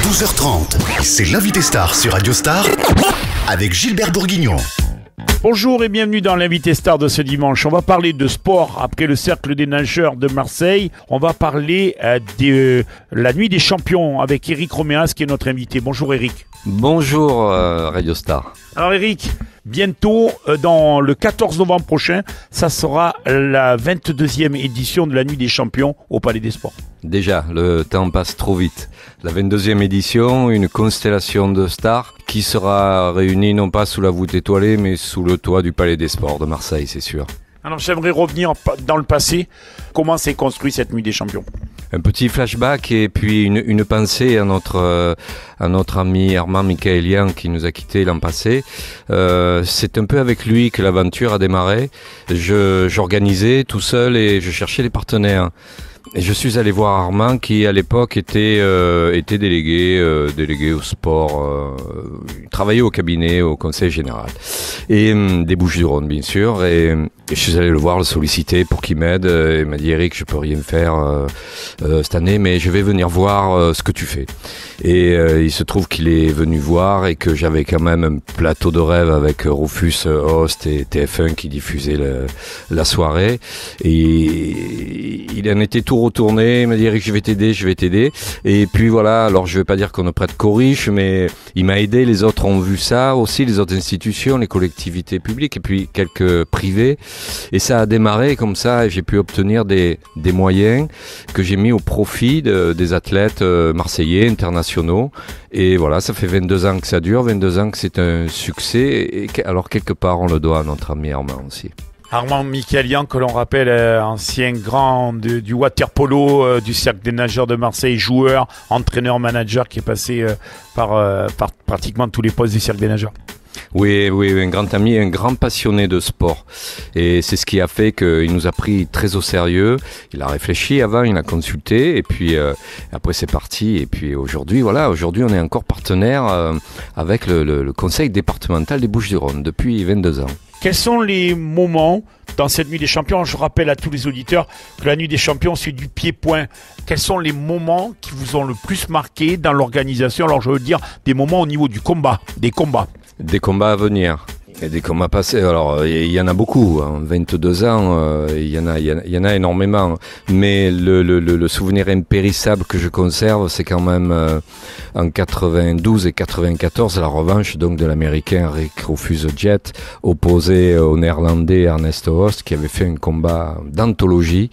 12h30, c'est l'invité star sur Radio Star avec Gilbert Bourguignon. Bonjour et bienvenue dans l'invité star de ce dimanche. On va parler de sport après le cercle des nageurs de Marseille. On va parler de la nuit des champions avec Eric Roméas qui est notre invité. Bonjour Eric. Bonjour Radio Star. Alors Eric, bientôt, dans le 14 novembre prochain, ça sera la 22e édition de la nuit des champions au Palais des Sports. Déjà, le temps passe trop vite. La 22e édition, une constellation de stars qui sera réunie non pas sous la voûte étoilée, mais sous le toit du Palais des Sports de Marseille, c'est sûr. Alors j'aimerais revenir dans le passé. Comment s'est construit cette nuit des champions ? Un petit flashback et puis une pensée à notre ami Armand Michaelian qui nous a quittés l'an passé. C'est un peu avec lui que l'aventure a démarré. J'organisais tout seul et je cherchais les partenaires. Et je suis allé voir Armand qui à l'époque était délégué au sport, il travaillait au cabinet, au conseil général et des Bouches-du-Rhône bien sûr et je suis allé le voir, le solliciter pour qu'il m'aide. Il m'a dit Eric, je peux rien faire cette année mais je vais venir voir ce que tu fais. Et il se trouve qu'il est venu voir et que j'avais quand même un plateau de rêve avec Rufus Host et TF1 qui diffusait la soirée et il en était tout retourné. Il m'a dit Eric, je vais t'aider et puis voilà, alors je vais pas dire qu'on ne prête qu'aux riches mais il m'a aidé, les autres ont vu ça aussi, les autres institutions, les collectivités publiques et puis quelques privés et ça a démarré comme ça et j'ai pu obtenir des moyens que j'ai mis au profit des athlètes marseillais, internationaux et voilà, ça fait 22 ans que ça dure, 22 ans que c'est un succès et alors quelque part on le doit à notre ami Armand aussi. Armand Michaelian, que l'on rappelle ancien grand du water-polo, du cercle des nageurs de Marseille, joueur, entraîneur, manager, qui est passé par pratiquement tous les postes du cercle des nageurs. Oui, un grand ami, un grand passionné de sport. Et c'est ce qui a fait qu'il nous a pris très au sérieux. Il a réfléchi avant, il a consulté, et puis après c'est parti. Et puis aujourd'hui, on est encore partenaire avec le conseil départemental des Bouches-du-Rhône depuis 22 ans. Quels sont les moments dans cette nuit des champions ? Je rappelle à tous les auditeurs que la nuit des champions, c'est du pied-point. Quels sont les moments qui vous ont le plus marqué dans l'organisation ? Alors je veux dire des moments au niveau des combats. Des combats à venir. Et des combats passés, alors il y en a beaucoup, 22 ans, il y en a énormément. Mais le souvenir impérissable que je conserve, c'est quand même en 92 et 94, la revanche donc de l'américain Rick Rufus-Jet opposé au néerlandais Ernest Host qui avait fait un combat d'anthologie.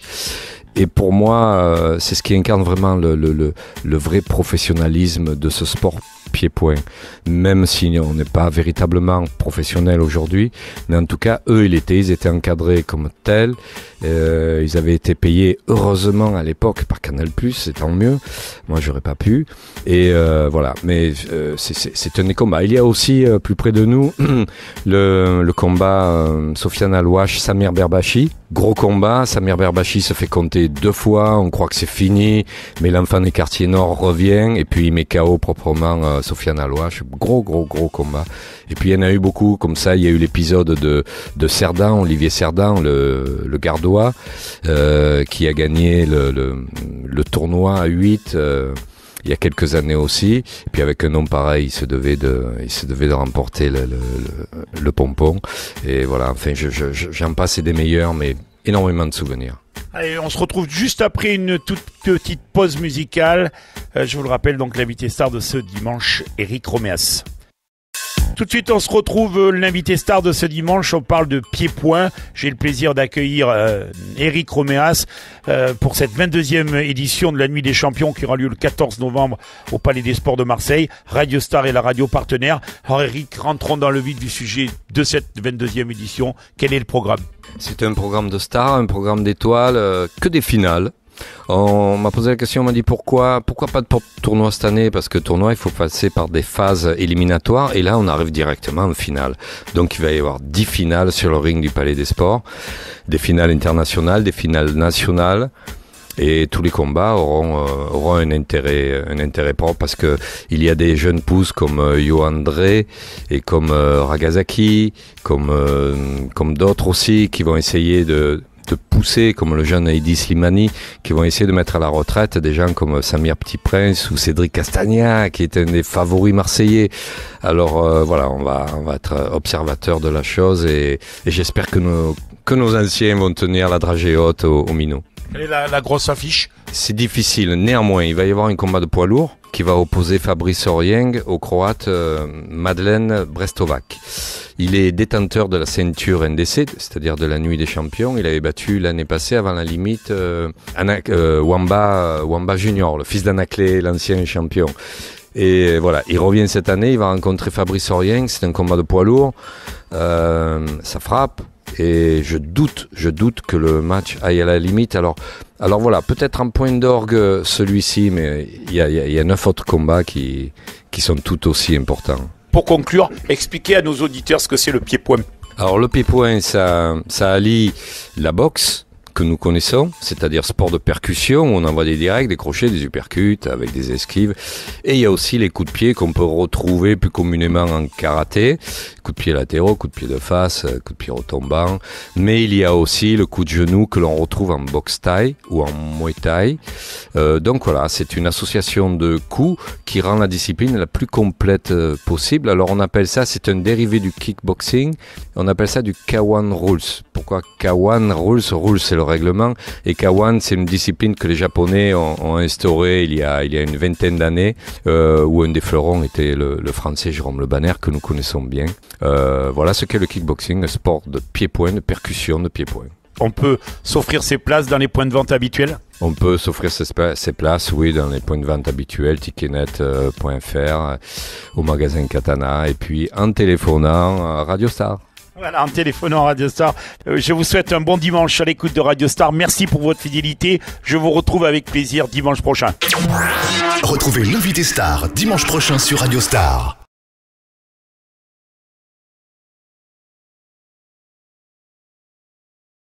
Et pour moi, c'est ce qui incarne vraiment le vrai professionnalisme de ce sport pied-point, même si on n'est pas véritablement professionnel aujourd'hui, mais en tout cas, ils étaient encadrés comme tels, ils avaient été payés heureusement à l'époque par Canal+, c'est tant mieux, moi j'aurais pas pu, et voilà, mais c'est un des combats. Il y a aussi, plus près de nous, le combat Sofiane Alouache, Samir Berbachi, gros combat, Samir Berbachi se fait compter 2 fois, on croit que c'est fini, mais l'enfant des quartiers nord revient, et puis il met KO proprement Sofiane Alouache, gros combat. Et puis il y en a eu beaucoup comme ça, il y a eu l'épisode de Cerdan, Olivier Cerdan, le gardois, qui a gagné le tournoi à 8 il y a quelques années aussi. Et puis avec un nom pareil, il se devait de remporter le pompon. Et voilà, enfin j'en passe des meilleurs, mais énormément de souvenirs. Allez, on se retrouve juste après une toute petite pause musicale. Je vous le rappelle, donc l'invité star de ce dimanche, Eric Roméas. Tout de suite, on se retrouve l'invité star de ce dimanche. On parle de pied-point. J'ai le plaisir d'accueillir Eric Roméas pour cette 22e édition de la Nuit des Champions qui aura lieu le 14 novembre au Palais des Sports de Marseille. Radio Star est la radio partenaire. Alors Eric, rentrons dans le vif du sujet de cette 22e édition. Quel est le programme ? C'est un programme de stars, un programme d'étoiles, que des finales. On m'a posé la question, on m'a dit pourquoi pas de tournoi cette année, parce que tournoi il faut passer par des phases éliminatoires et là on arrive directement en finale. Donc il va y avoir 10 finales sur le ring du Palais des Sports, des finales internationales, des finales nationales. Et tous les combats auront un intérêt propre parce que il y a des jeunes pousses comme Johan Drey et comme Ragazaki, comme d'autres aussi qui vont essayer de pousser, comme le jeune Heidi Slimani, qui vont essayer de mettre à la retraite des gens comme Samir Petit Prince ou Cédric Castagna, qui est un des favoris marseillais. Alors voilà, on va être observateur de la chose et j'espère que nos anciens vont tenir la dragée haute au minot. Quelle est la grosse affiche? C'est difficile. Néanmoins, il va y avoir un combat de poids lourd qui va opposer Fabrice Orieng au Croate Madeleine Brestovac. Il est détenteur de la ceinture NDC, c'est-à-dire de la nuit des champions. Il avait battu l'année passée, avant la limite, Wamba Junior, le fils d'Anaclé, l'ancien champion. Et voilà, il revient cette année, il va rencontrer Fabrice Orieng. C'est un combat de poids lourd. Ça frappe. Et je doute que le match aille à la limite. Alors voilà, peut-être en point d'orgue celui-ci, mais il y a 9 autres combats qui sont tout aussi importants. Pour conclure, expliquez à nos auditeurs ce que c'est le pied-point. Alors le pied-point, ça allie la boxe que nous connaissons, c'est-à-dire sport de percussion, où on envoie des directs, des crochets, des uppercuts avec des esquives. Et il y a aussi les coups de pied qu'on peut retrouver plus communément en karaté, coups de pied latéraux, coups de pied de face, coups de pied retombants. Mais il y a aussi le coup de genou que l'on retrouve en boxe thaï ou en muay thai. Donc voilà, c'est une association de coups qui rend la discipline la plus complète possible. Alors on appelle ça, c'est un dérivé du kickboxing, on appelle ça du K1 Rules. Pourquoi K1 Rules? Rules, c'est le règlement, et K1, c'est une discipline que les Japonais ont instaurée il y a une vingtaine d'années, où un des fleurons était le Français Jérôme Le Banner, que nous connaissons bien. Voilà ce qu'est le kickboxing, un sport de pied-point, de percussion de pied-point. On peut s'offrir ses places dans les points de vente habituels? On peut s'offrir ses places, oui, dans les points de vente habituels, ticketnet.fr, au magasin Katana, et puis en téléphonant à Radio Star. Voilà, en téléphonant à Radio Star. Je vous souhaite un bon dimanche à l'écoute de Radio Star. Merci pour votre fidélité. Je vous retrouve avec plaisir dimanche prochain. Retrouvez l'invité Star dimanche prochain sur Radio Star.